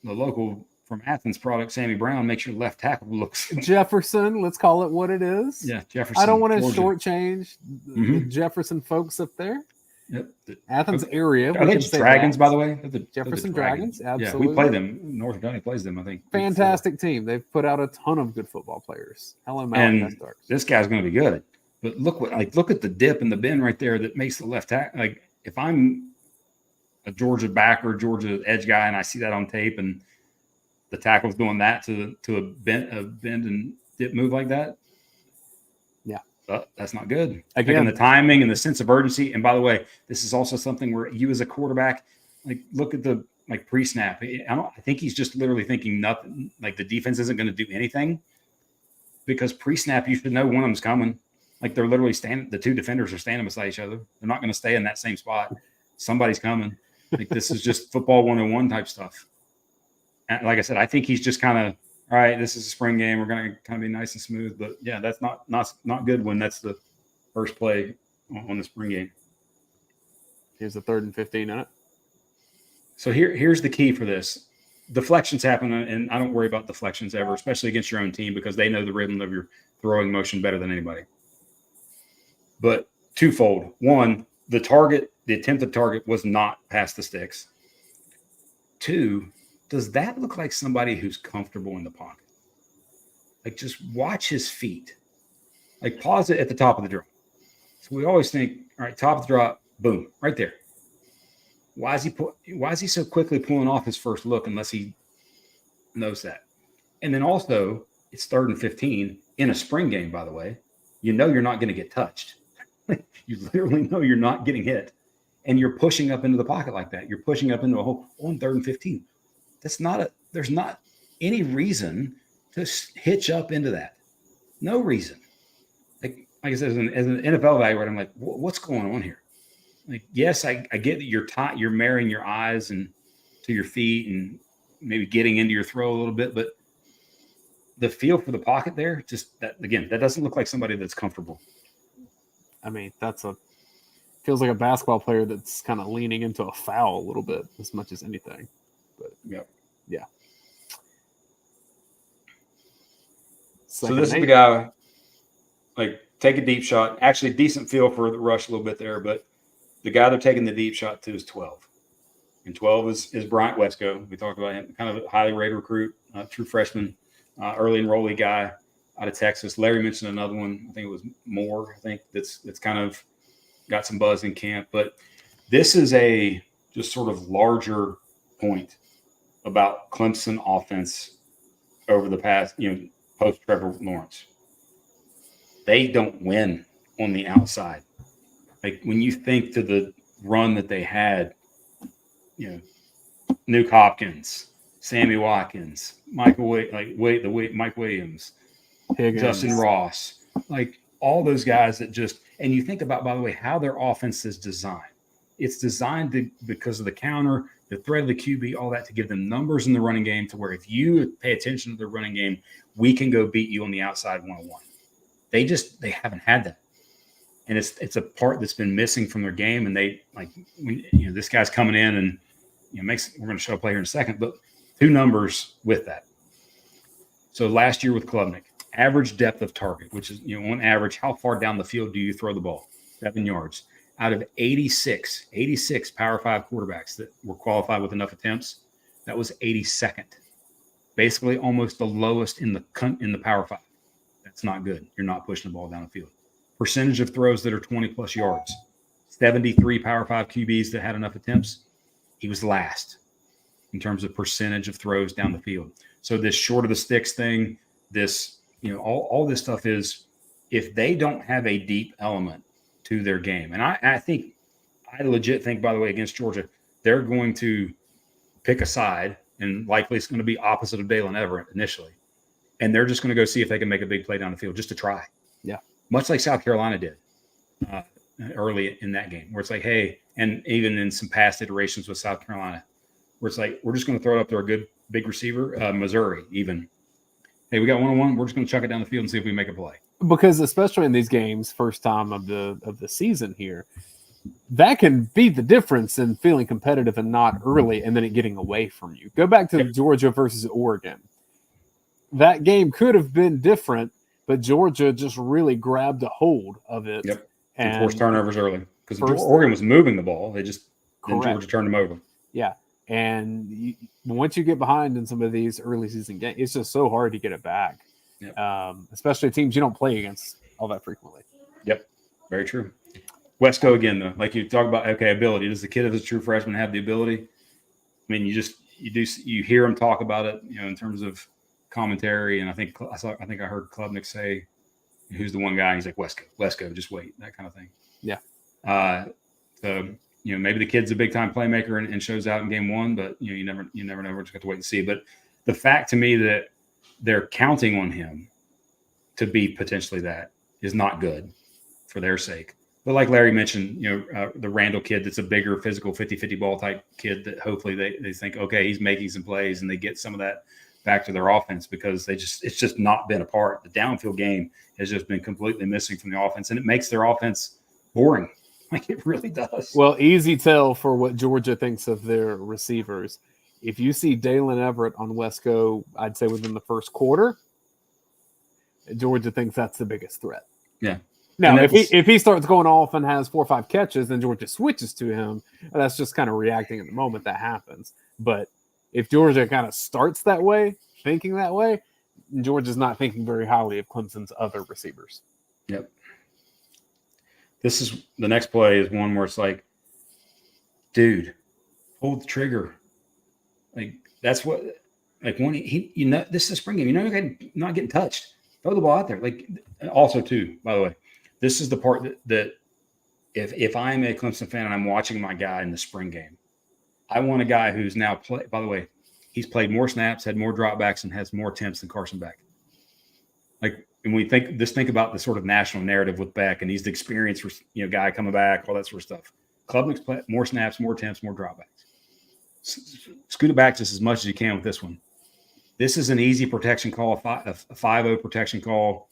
the local from Athens product, Sammy Brown, makes your left tackle looks Jefferson. Let's call it what it is. Yeah, Jefferson. I don't want to shortchange the Jefferson folks up there. Yep. Athens area. Are they Dragons, by the way? Jefferson Dragons. Absolutely. Yeah, we play them. North County plays them, I think. Fantastic team. They've put out a ton of good football players. And this guy's going to be good. But look at the dip and the bend right there that makes the left tackle. Like, if I'm a Georgia backer, Georgia edge guy, and I see that on tape, and the tackle's doing that to a bend and dip move like that, yeah, that's not good. Again, the timing and the sense of urgency. And by the way, this is also something where you as a quarterback, look at the pre-snap. I think he's just literally thinking nothing. Like, the defense isn't going to do anything because pre-snap you should know one of them's coming. Like, they're literally standing. The two defenders are standing beside each other. They're not going to stay in that same spot. Somebody's coming. Like, this is just football 101 type stuff. And like I said, I think he's just kind of all right, this is a spring game. We're going to kind of be nice and smooth. But, yeah, that's not good when that's the first play on the spring game. Here's the 3rd and 15 in it. So here's the key for this. Deflections happen, and I don't worry about deflections ever, especially against your own team, because they know the rhythm of your throwing motion better than anybody. But twofold. One, the attempted target was not past the sticks. 2, does that look like somebody who's comfortable in the pocket? Like, just watch his feet. Like, pause it at the top of the drop. So we always think, all right, top of the drop, boom, right there. Why is he so quickly pulling off his first look unless he knows that? And then also, it's 3rd and 15 in a spring game, by the way. You know you're not going to get touched. You literally know you're not getting hit. And you're pushing up into the pocket like that. You're pushing up into a hole on 3rd and 15. There's not any reason to hitch up into that. No reason. Like I said, as an NFL evaluator, I'm like, what's going on here? Like, yes, I get that you're marrying your eyes and to your feet and maybe getting into your throw a little bit, but the feel for the pocket there, just that doesn't look like somebody that's comfortable. I mean, feels like a basketball player that's kind of leaning into a foul a little bit as much as anything. But yeah. So this is the guy, like, take a deep shot. Actually, decent feel for the rush a little bit there, but the guy they're taking the deep shot to is 12. And 12 is Bryant Wesco. We talked about him, kind of a highly rated recruit, true freshman, early enrollee guy out of Texas. Larry mentioned another one. I think it was Moore. I think that's kind of got some buzz in camp. But this is a just sort of larger point about Clemson offense over the past, post Trevor Lawrence. They don't win on the outside. Like, when you think to the run that they had, Nuke Hopkins, Sammy Watkins, Mike Williams, Higgins, Justin Ross, like all those guys that just, and you think about, by the way, how their offense is designed. It's designed because of the counter, the threat of the QB, all that, to give them numbers in the running game to where if you pay attention to the running game, we can go beat you on the outside one-on-one. They haven't had that. And it's a part that's been missing from their game. And they, like, this guy's coming in and we're going to show a play here in a second, but 2 numbers with that. So last year with Klubnik, average depth of target, which is, on average, how far down the field do you throw the ball? 7 yards. Out of 86 Power 5 quarterbacks that were qualified with enough attempts, that was 82nd. Basically almost the lowest in the Power 5. That's not good. You're not pushing the ball down the field. Percentage of throws that are 20-plus yards. 73 Power 5 QBs that had enough attempts. He was last in terms of percentage of throws down the field. So this short of the sticks thing, this, all this stuff is, if they don't have a deep element to their game. And I legit think, by the way, against Georgia, they're going to pick a side, and likely it's going to be opposite of Dayne Everett initially. And they're just going to go see if they can make a big play down the field just to try. Yeah. Much like South Carolina did early in that game, where it's like, hey, and even in some past iterations with South Carolina, where it's like, we're just going to throw it up to our good big receiver, Missouri even. Hey, we got one-on-one. We're just going to chuck it down the field and see if we make a play. Because especially in these games, first time of the season here, that can be the difference in feeling competitive and not early and then it getting away from you. Go back to Georgia versus Oregon. That game could have been different, but Georgia just really grabbed a hold of it. Yep. And forced turnovers early because Oregon was moving the ball. Then Georgia turned them over. Yeah. And once you get behind in some of these early season games, it's just so hard to get it back. Yep. Especially teams you don't play against all that frequently. Yep. Very true. Wesco again, though, like you talk about, ability. Does the kid as a true freshman have the ability? I mean, you hear him talk about it, in terms of commentary. And I think I heard Klubnik say, who's the one guy? He's like, Wesco, just wait, that kind of thing. Yeah. So, maybe the kid's a big time playmaker and shows out in game 1, but you never know. We're just going to wait and see. But the fact to me that they're counting on him to be potentially that is not good for their sake. But like Larry mentioned, the Randall kid, that's a bigger physical 50-50 ball type kid that hopefully they think, okay, he's making some plays and they get some of that back to their offense because it's just not been a part. The downfield game has just been completely missing from the offense, and it makes their offense boring. Like it really does. Well, easy tell for what Georgia thinks of their receivers. If you see Dayne Everett on Wesco, I'd say within the first quarter, Georgia thinks that's the biggest threat. Yeah. Now, if he starts going off and has 4 or 5 catches, then Georgia switches to him. That's just kind of reacting at the moment that happens. But if Georgia kind of starts that way, thinking that way, Georgia's not thinking very highly of Clemson's other receivers. Yep. This is the next play is one where it's like, dude, pull the trigger. Like that's what, like when this is a spring game. You're not getting touched. Throw the ball out there. Like also too, by the way, this is the part that if I'm a Clemson fan and I'm watching my guy in the spring game, I want a guy who's now by the way, he's played more snaps, had more dropbacks, and has more attempts than Carson Beck. Like, and we think about the sort of national narrative with Beck, and he's the experienced, guy coming back, all that sort of stuff. Klubnik's played more snaps, more attempts, more dropbacks. Scoot it back just as much as you can with this one. This is an easy protection call, a 5-0 protection call.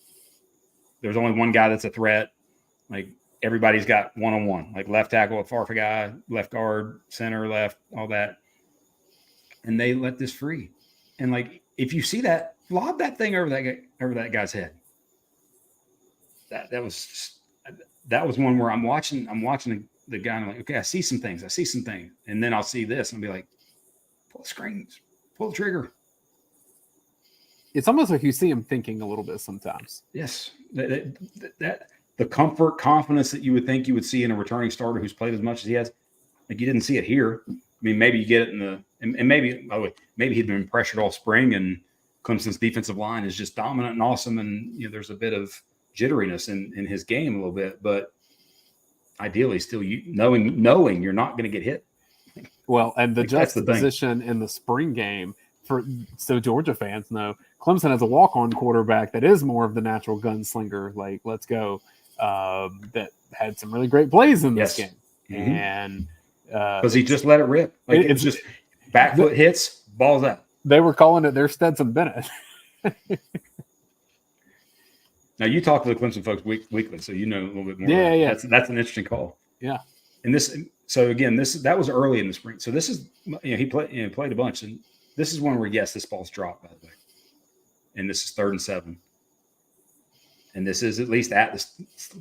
There's only one guy that's a threat. Like everybody's got one-on-one, like left tackle, a far guy, left guard, center, left, all that. And they let this free. And like, if you see that, lob that thing over that guy's head. That was one where I'm watching the guy and I'm like, okay, I see some things. And then I'll see this and I'll be like, pull the screens, pull the trigger. It's almost like you see him thinking a little bit sometimes. Yes. That the comfort, confidence that you would think you would see in a returning starter who's played as much as he has, like you didn't see it here. I mean, maybe you get it and maybe, by the way, maybe he'd been pressured all spring and Clemson's defensive line is just dominant and awesome. And, there's a bit of jitteriness in his game a little bit, but ideally still knowing you're not going to get hit. Well, and the juxtaposition in the spring game, so Georgia fans know, Clemson has a walk-on quarterback that is more of the natural gunslinger, like let's go, that had some really great plays in this game. Mm-hmm. And because he just let it rip. Like it's just back foot hits, balls out. They were calling it their Stetson Bennett. Now you talk to the Clemson folks weekly, so you know a little bit more. Yeah. That's an interesting call. Yeah. And that was early in the spring. So this is he played a bunch, and this is one where this ball's dropped, by the way, and this is 3rd and 7, and this is at least at the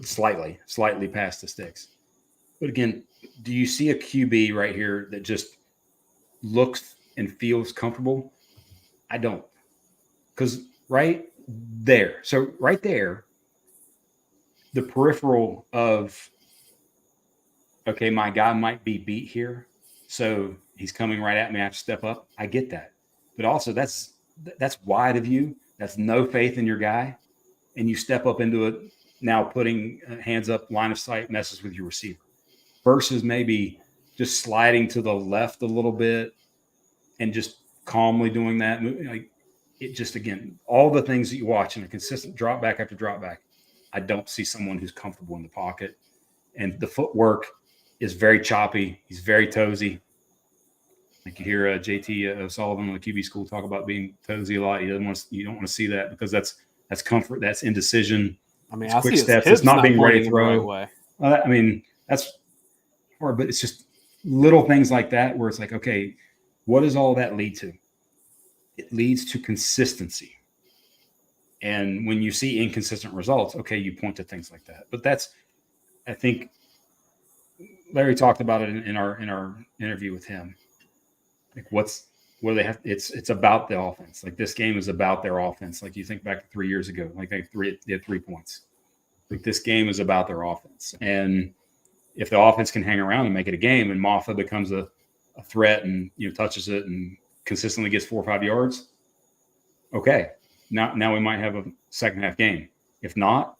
slightly past the sticks. But again, do you see a QB right here that just looks and feels comfortable? I don't, because right there, the peripheral of, okay, my guy might be beat here, so he's coming right at me. I have to step up. I get that, but also that's wide of you. That's no faith in your guy, and you step up into it now, putting hands up, line of sight messes with your receiver, versus maybe just sliding to the left a little bit and just calmly doing that. Like it just, again, all the things that you watch in a consistent drop back after drop back, I don't see someone who's comfortable in the pocket, and the footwork is very choppy. He's very toesy. Like you hear JT O'Sullivan on the QB school talk about being toesy a lot. You don't want to see that because that's comfort, that's indecision. I mean, it's quick steps. It's not being ready to throw. Right I mean, that's hard, but it's just little things like that where it's like, okay, what does all that lead to? It leads to consistency. And when you see inconsistent results, okay, you point to things like that. But that's, I think, Larry talked about it in our interview with him. Like what do they have? It's about the offense. Like this game is about their offense. Like you think back to 3 years ago, like they had 3 points. Like this game is about their offense. And if the offense can hang around and make it a game, and Moffa becomes a threat and touches it and consistently gets 4 or 5 yards, okay, now we might have a second half game. If not,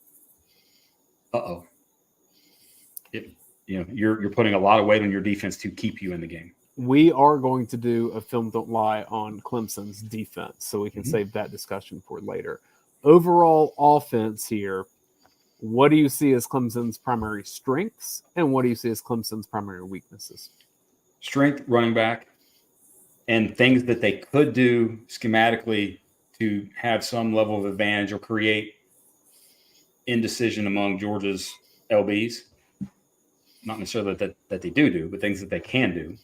you're putting a lot of weight on your defense to keep you in the game. We are going to do a Film Don't Lie on Clemson's defense, so we can save that discussion for later. Overall offense here, what do you see as Clemson's primary strengths, and what do you see as Clemson's primary weaknesses? Strength, running back. and things that they could do schematically to have some level of advantage or create indecision among Georgia's LBs. Not necessarily that they do, but things that they can do.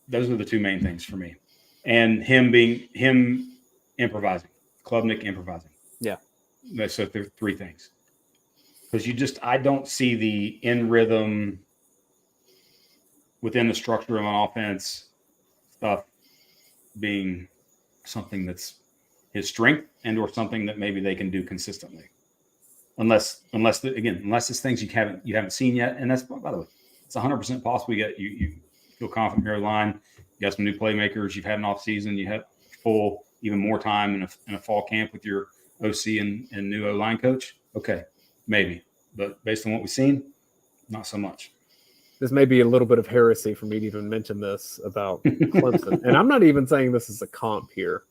Those are the two main things for me. And him improvising, Klubnik improvising. Yeah. So there are three things. Because I don't see the in rhythm within the structure of an offense stuff being something that's his strength and or something that maybe they can do consistently. Unless it's things you haven't seen yet. And that's, by the way, it's 100% possible. You feel confident in your line. You got some new playmakers. You've had an off season. You have even more time in a fall camp with your OC and new O-line coach. Okay, maybe. But based on what we've seen, not so much. This may be a little bit of heresy for me to even mention this about Clemson. And I'm not even saying this is a comp here.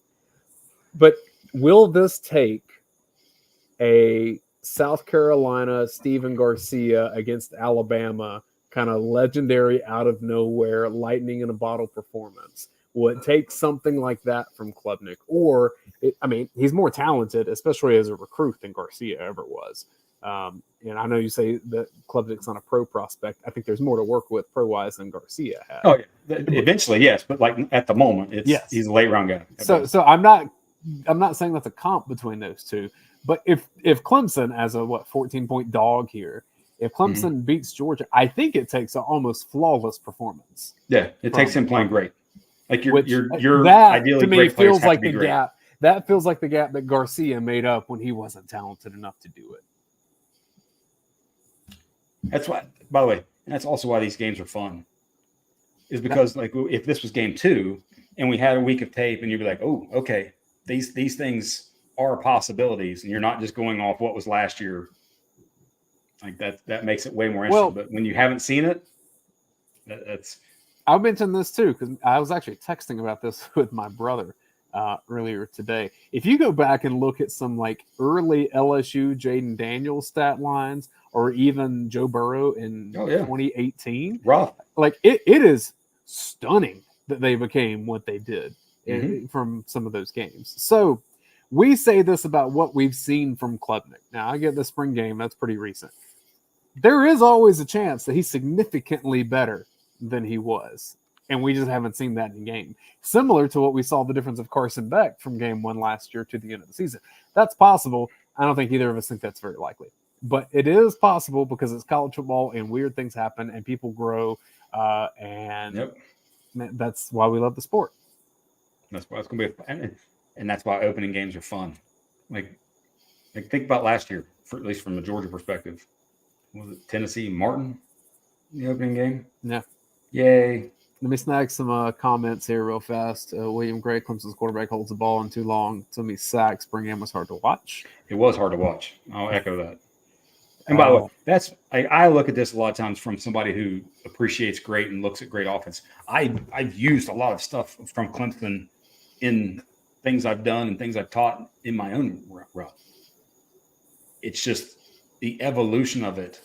But will this take a South Carolina Stephen Garcia against Alabama kind of legendary out of nowhere lightning in a bottle performance? Will it take something like that from Klubnik? Or, he's more talented, especially as a recruit, than Garcia ever was. And I know you say that Klubnik's on a pro prospect. I think there's more to work with pro-wise than Garcia had. Oh, yeah. Eventually, yes. But like at the moment, he's a late round guy. So I'm not saying that's a comp between those two. But if Clemson, as a 14-point dog here, if Clemson beats Georgia, I think it takes an almost flawless performance. Yeah, it takes him playing great. Like you're that, ideally to me, great players feels have like to be the great. gap. That feels like the gap that Garcia made up when he wasn't talented enough to do it. That's why, by the way, that's also why these games are fun. Is because if this was game 2 and we had a week of tape and you'd be like, oh, okay, these things are possibilities, and you're not just going off what was last year. Like that makes it way more interesting. Well, but when you haven't seen it, that's. I'll mention this too, because I was actually texting about this with my brother earlier today. If you go back and look at some early LSU Jaden Daniels stat lines, or even Joe Burrow in 2018, rough. It is stunning that they became what they did from some of those games. So we say this about what we've seen from Klubnik. Now, I get the spring game. That's pretty recent. There is always a chance that he's significantly better than he was, and we just haven't seen that in game. Similar to what we saw the difference of Carson Beck from game 1 last year to the end of the season. That's possible. I don't think either of us think that's very likely. But it is possible because it's college football and weird things happen and people grow, and that's why we love the sport. That's why it's going to be and that's why opening games are fun. Like think about last year, at least from the Georgia perspective. Was it Tennessee Martin in the opening game? Yeah. Yay. Let me snag some comments here real fast. William Gray, Clemson's quarterback, holds the ball in too long. So many sacks. Spring game was hard to watch. It was hard to watch. I'll echo that. And by the way, that's I look at this a lot of times from somebody who appreciates great and looks at great offense. I've used a lot of stuff from Clemson in things I've done and things I've taught in my own realm. It's just the evolution of it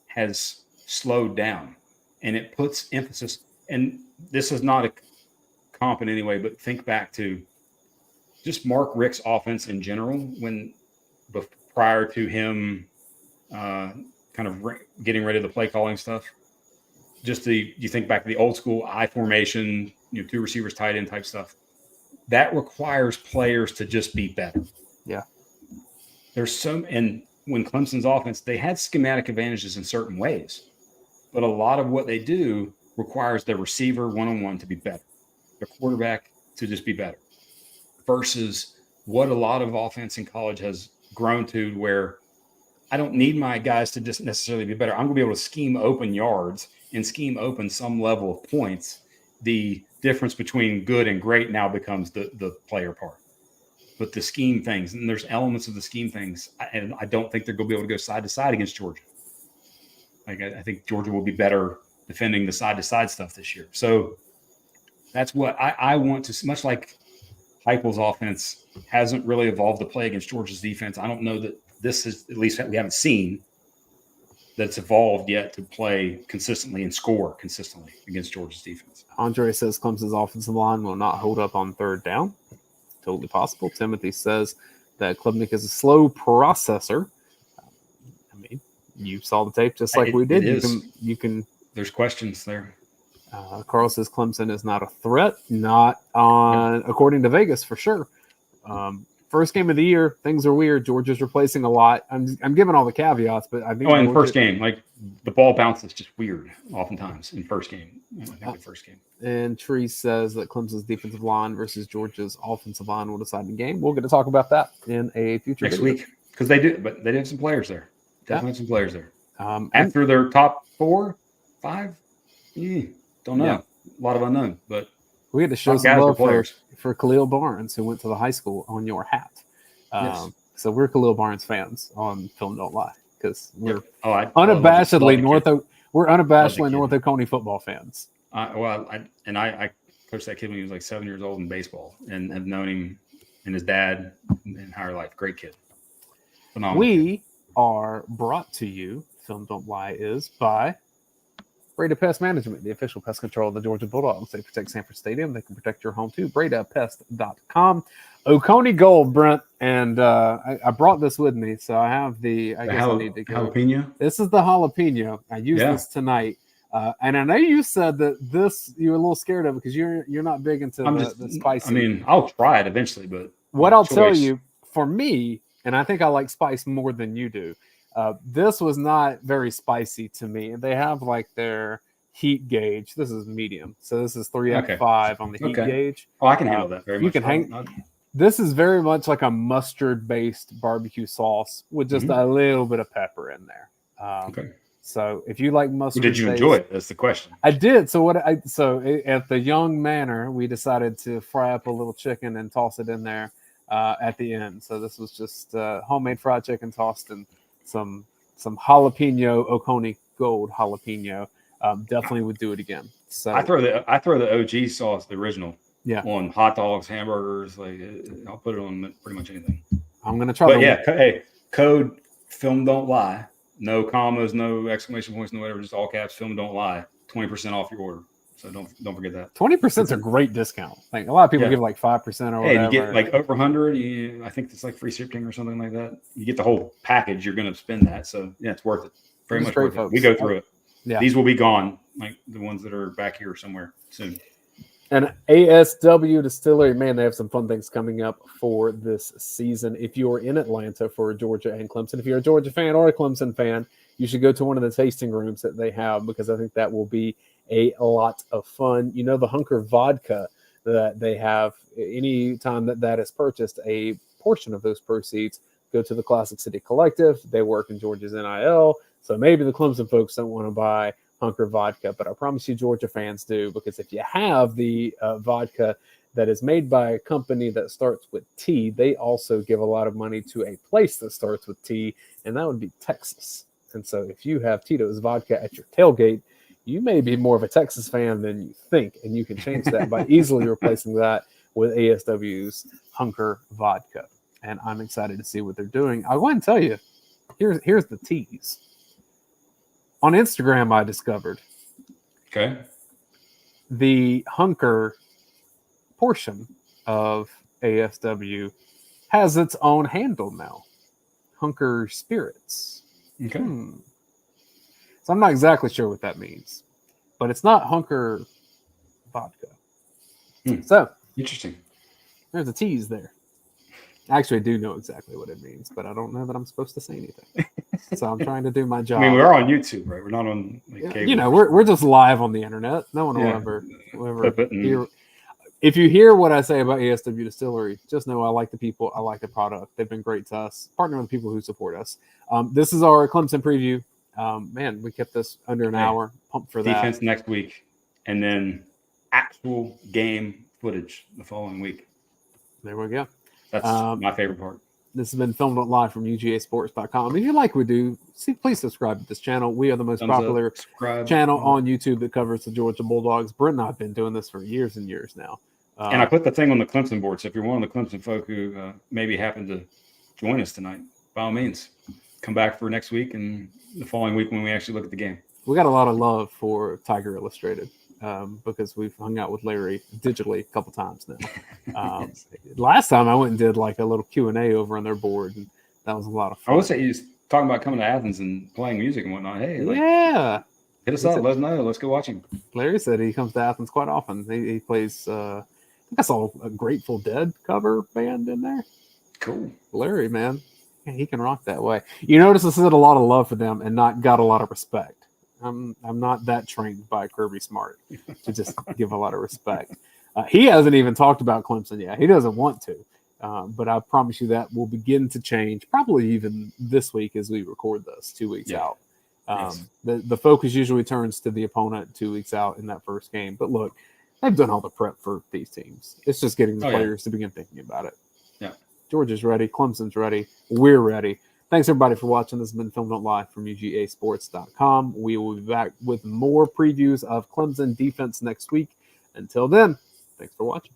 has slowed down, and it puts emphasis. And this is not a comp in any way, but think back to just Mark Richt's offense in general prior to him kind of getting rid of the play calling stuff. You think back to the old school I formation, 2 receivers tight end type stuff. That requires players to just be better. Yeah. And when Clemson's offense, they had schematic advantages in certain ways, but a lot of what they do requires the receiver one-on-one to be better, the quarterback to just be better, versus what a lot of offense in college has grown to, where I don't need my guys to just necessarily be better. I'm going to be able to scheme open yards and scheme open some level of points. The difference between good and great now becomes the player part. But the scheme things, and there's elements of the scheme things, and I don't think they're going to be able to go side to side against Georgia. I think Georgia will be better defending the side to side stuff this year. So that's what I want to. Much like Heupel's offense hasn't really evolved to play against Georgia's defense. I don't know that this is, at least we haven't seen that's evolved yet to play consistently and score consistently against Georgia's defense. Andre says Clemson's offensive line will not hold up on third down. Totally possible. Timothy says that Klubnik is a slow processor. I mean, you saw the tape just like we did. You can. There's questions there. Carl says Clemson is not a threat. Not on, according to Vegas, for sure. First game of the year, things are weird. Georgia's replacing a lot. I'm giving all the caveats, but I think in first game, like the ball bounces just weird oftentimes in first game. I think the first game. And Tree says that Clemson's defensive line versus Georgia's offensive line will decide the game. We'll get to talk about that in a future next video. week because they have some players there. Definitely have some players there. After their top 4, 5, don't know. Yeah. A lot of unknown, but we had to show some love for Khalil Barnes, who went to the high school on your hat. Yes. So we're Khalil Barnes fans on Film Don't Lie because we're unabashedly North Oconee football fans. I coached that kid when he was like 7 years old in baseball, and have known him and his dad in entire life. Great kid. Phenomenal. We are brought to you. Film Don't Lie is by Breda Pest Management, the official pest control of the Georgia Bulldogs. They protect Sanford Stadium. They can protect your home too. BredaPest.com. Oconee Gold, Brent, and I brought this with me, so I have the. I need to go. Jalapeno. This is the jalapeno. I used this tonight, and I know you said that you were a little scared of it because you're not big into the spicy. I mean, I'll try it eventually, but what I'll tell you, for me, and I think I like spice more than you do. This was not very spicy to me. They have like their heat gauge. This is medium, so this is 3F5 on the heat gauge. Oh, I can handle that very much. You can hang. This is very much like a mustard-based barbecue sauce with just a little bit of pepper in there. So if you like mustard, did you enjoy it? That's the question. I did. So at the Young Manor, we decided to fry up a little chicken and toss it in there at the end. So this was just homemade fried chicken tossed in some jalapeno, Oconee Gold jalapeno. Definitely would do it again. So I throw the OG sauce, the original, on hot dogs, hamburgers. Like I'll put it on pretty much anything. I'm gonna try. Hey, code Film Don't Lie. No commas, no exclamation points, no whatever. Just all caps. Film Don't Lie. 20% off your order. So don't forget that. 20% is a great discount. Like a lot of people give like 5% or whatever. Hey, you get like over 100. I think it's like free shipping or something like that. You get the whole package. You're going to spend that. So yeah, it's worth it. Very much worth it. We go through it. Yeah. These will be gone, like the ones that are back here somewhere soon. And ASW Distillery, man, they have some fun things coming up for this season. If you're in Atlanta for Georgia and Clemson, if you're a Georgia fan or a Clemson fan, you should go to one of the tasting rooms that they have because I think that will be a lot of fun. You know, the Hunker vodka that they have, any time that is purchased, a portion of those proceeds go to the Classic City Collective. They work in Georgia's NIL. So maybe the Clemson folks don't want to buy Hunker vodka, but I promise you Georgia fans do, because if you have the vodka that is made by a company that starts with T, they also give a lot of money to a place that starts with T, and that would be Texas. And so if you have Tito's vodka at your tailgate, you may be more of a Texas fan than you think, and you can change that by easily replacing that with ASW's Hunker vodka. And I'm excited to see what they're doing. I'll go ahead and tell you, here's the tease. On Instagram, I discovered the Hunker portion of ASW has its own handle now, Hunker Spirits. Okay. So I'm not exactly sure what that means, but it's not Hunker vodka. So interesting. There's a tease there. Actually, I do know exactly what it means, but I don't know that I'm supposed to say anything. So I'm trying to do my job. I mean, we're on YouTube, right? We're not on cable. You know, we're just live on the internet. No one will ever hear. If you hear what I say about ASW Distillery, just know I like the people. I like the product. They've been great to us. Partner with the people who support us. This is our Clemson preview. Man, we kept this under an hour. Pumped for that. Defense next week, and then actual game footage the following week. There we go. That's my favorite part. This has been Filmed Live from UGAsports.com. If you like what we do, please subscribe to this channel. We are the most popular channel on YouTube that covers the Georgia Bulldogs. Brent and I have been doing this for years and years now. And I put the thing on the Clemson board. So if you're one of the Clemson folk who maybe happened to join us tonight, by all means, come back for next week and the following week when we actually look at the game. We got a lot of love for Tiger Illustrated because we've hung out with Larry digitally a couple times now. Last time I went and did like a little Q&A over on their board, and that was a lot of fun. I would say he's talking about coming to Athens and playing music and whatnot. Hey, yeah. Hit us up. Let us know. Let's go watch him. Larry said he comes to Athens quite often. He plays, I think I saw a Grateful Dead cover band in there. Cool. Larry, man. Yeah, he can rock that way. You notice I said a lot of love for them and not got a lot of respect. I'm not that trained by Kirby Smart to just give a lot of respect. He hasn't even talked about Clemson yet. He doesn't want to. But I promise you that will begin to change probably even this week as we record this 2 weeks out. Yes. The focus usually turns to the opponent 2 weeks out in that first game. But look, they've done all the prep for these teams. It's just getting the players to begin thinking about it. Yeah. Georgia's ready. Clemson's ready. We're ready. Thanks, everybody, for watching. This has been Filmed Out Live from UGAsports.com. We will be back with more previews of Clemson defense next week. Until then, thanks for watching.